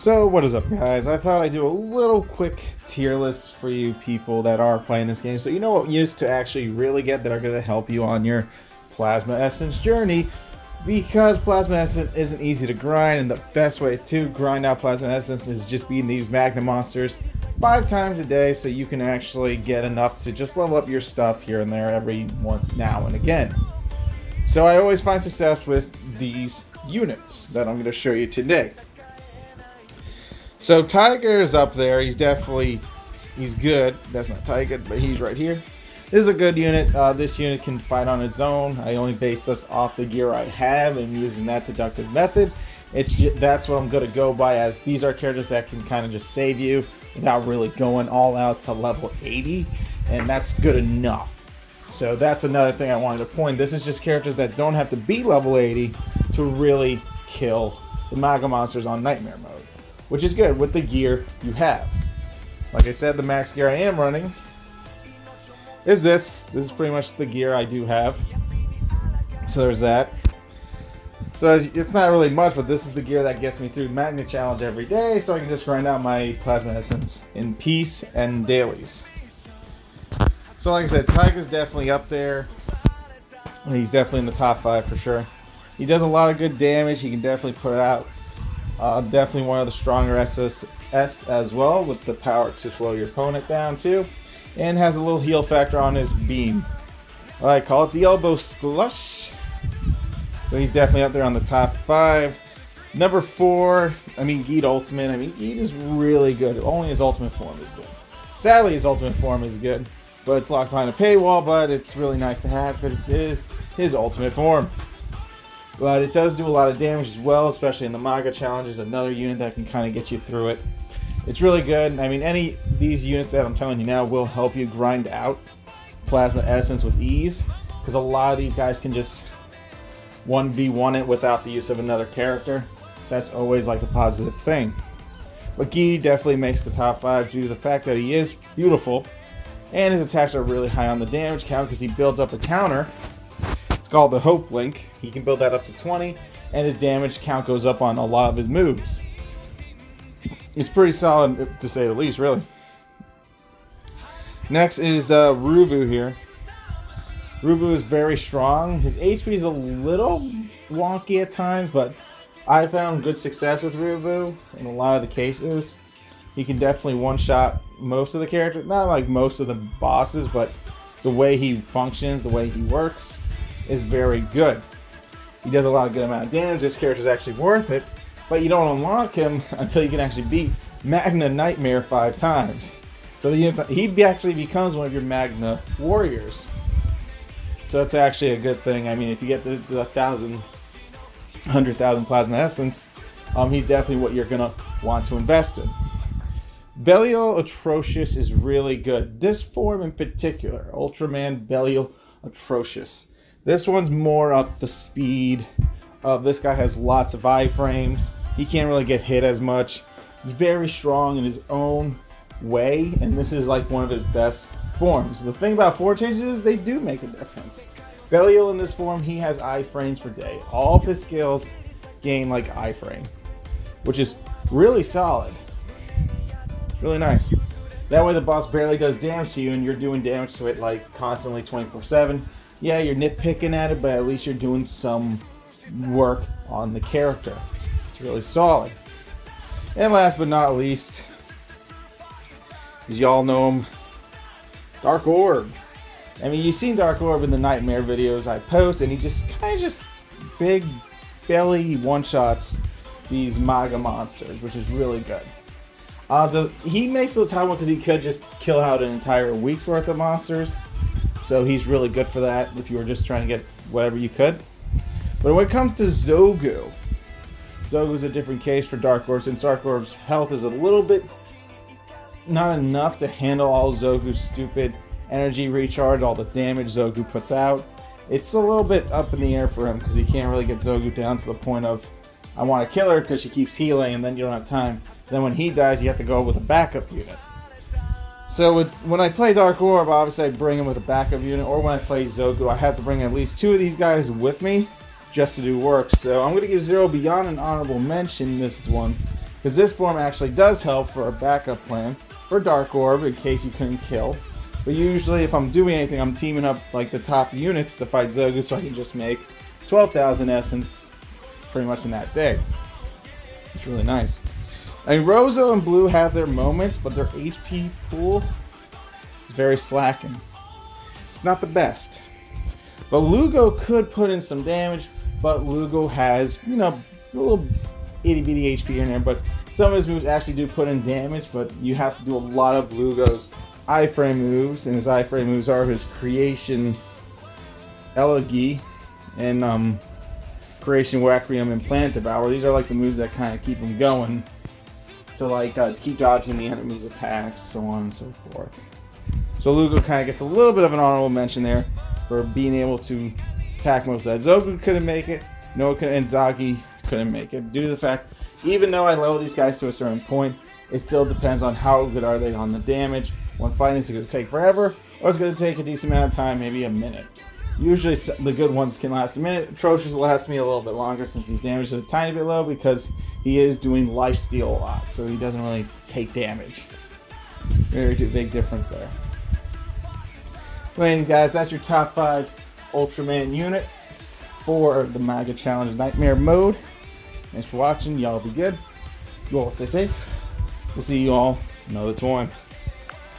So what is up, guys? I thought I'd do a little quick tier list for you people that are playing this game, so you know what units to actually really get that are going to help you on your Plasma Essence journey, because Plasma Essence isn't easy to grind, and the best way to grind out Plasma Essence is just beating these Magna monsters 5 times a day, so you can actually get enough to just level up your stuff here and there every now and again. So I always find success with these units that I'm going to show you today. So Tiger is up there. He's good. That's not Tiger, but he's right here. This is a good unit. This unit can fight on its own. I only based this off the gear I have and using that deductive method. That's what I'm going to go by, as these are characters that can kind of just save you without really going all out to level 80, and that's good enough. So that's another thing I wanted to point. This is just characters that don't have to be level 80 to really kill the Maga monsters on Nightmare mode, which is good with the gear you have. Like I said, the max gear I am running is this. This is pretty much the gear I do have. So there's that. So it's not really much, but this is the gear that gets me through Magna Challenge every day, so I can just grind out my Plasma Essence in peace and dailies. So like I said, Tiger's definitely up there. He's definitely in the top 5 for sure. He does a lot of good damage. He can definitely put it out. Definitely one of the stronger SS as well, with the power to slow your opponent down too, and has a little heal factor on his beam. I call it the elbow slush. So he's definitely up there on the top 5. Number 4, Geet Ultimate. Geet is really good. Only his ultimate form is good. Sadly, his ultimate form is good, but it's locked behind a paywall. But it's really nice to have because it is his ultimate form. But it does do a lot of damage as well, especially in the Maga challenges. Another unit that can kind of get you through it. It's really good. These units that I'm telling you now will help you grind out Plasma Essence with ease, because a lot of these guys can just 1v1 it without the use of another character. So that's always like a positive thing. But Guy definitely makes the top 5 due to the fact that he is beautiful, and his attacks are really high on the damage count because he builds up a counter. It's called the Hope Link. He can build that up to 20, and his damage count goes up on a lot of his moves. It's pretty solid, to say the least, really. Next is Rubu here. Rubu is very strong. His HP is a little wonky at times, but I found good success with Rubu in a lot of the cases. He can definitely one-shot most of the characters, not like most of the bosses, but the way he functions, the way he works is very good. He does a lot of good amount of damage. This character is actually worth it, but you don't unlock him until you can actually beat Magna Nightmare 5 times. So he actually becomes one of your Magna warriors. So that's actually a good thing. If you get the 100,000 Plasma Essence, he's definitely what you're gonna want to invest in. Belial Atrocious is really good. This form in particular, Ultraman Belial Atrocious. This one's more up the speed. This guy has lots of iframes. He can't really get hit as much. He's very strong in his own way, and this is like one of his best forms. The thing about form changes is they do make a difference. Belial in this form, he has iframes for day. All of his skills gain like iframe, which is really solid. Really nice. That way the boss barely does damage to you, and you're doing damage to it like constantly 24/7. Yeah, you're nitpicking at it, but at least you're doing some work on the character. It's really solid. And last but not least, as y'all know him, Dark Orb. You've seen Dark Orb in the Nightmare videos I post, and he just kind of big belly one-shots these Maga monsters, which is really good. He makes the time one because he could just kill out an entire week's worth of monsters. So he's really good for that if you were just trying to get whatever you could. But when it comes to Zogu, Zogu's a different case for Dark Orb, since Dark Orb's health is a little bit not enough to handle all Zogu's stupid energy recharge, all the damage Zogu puts out. It's a little bit up in the air for him because he can't really get Zogu down to the point of, I want to kill her because she keeps healing, and then you don't have time. Then when he dies, you have to go with a backup unit. So when I play Dark Orb, obviously I bring him with a backup unit, or when I play Zogu, I have to bring at least 2 of these guys with me just to do work. So I'm going to give Zero Beyond an honorable mention this one, Because this form actually does help for a backup plan for Dark Orb in case you couldn't kill. But usually if I'm doing anything, I'm teaming up like the top units to fight Zogu so I can just make 12,000 essence pretty much in that day. It's really nice. I mean, Rozo and Blue have their moments, but their HP pool is very slacking. It's not the best. But Lugo could put in some damage, but Lugo has, you know, a little itty bitty HP in there, but some of his moves actually do put in damage, but you have to do a lot of Lugo's iframe moves, and his iframe moves are his Creation Elegy and Creation Wacrium and Planet Devour. These are like the moves that kind of keep him going to like keep dodging the enemy's attacks, so on and so forth. So Lugo kind of gets a little bit of an honorable mention there for being able to attack most of that. Zogu couldn't make it, Noah and Zagi couldn't make it due to the fact, even though I level these guys to a certain point, it still depends on how good are they on the damage. One fight is going to take forever, or it's going to take a decent amount of time, maybe a minute. Usually the good ones can last a minute. Atrocious lasts me a little bit longer since his damage is a tiny bit low because he is doing lifesteal a lot, so he doesn't really take damage. Very big difference there. Well, anyway, guys, that's your top 5 Ultraman units for the Mega Challenge Nightmare mode. Thanks for watching. Y'all be good. You all stay safe. We'll see you all another time.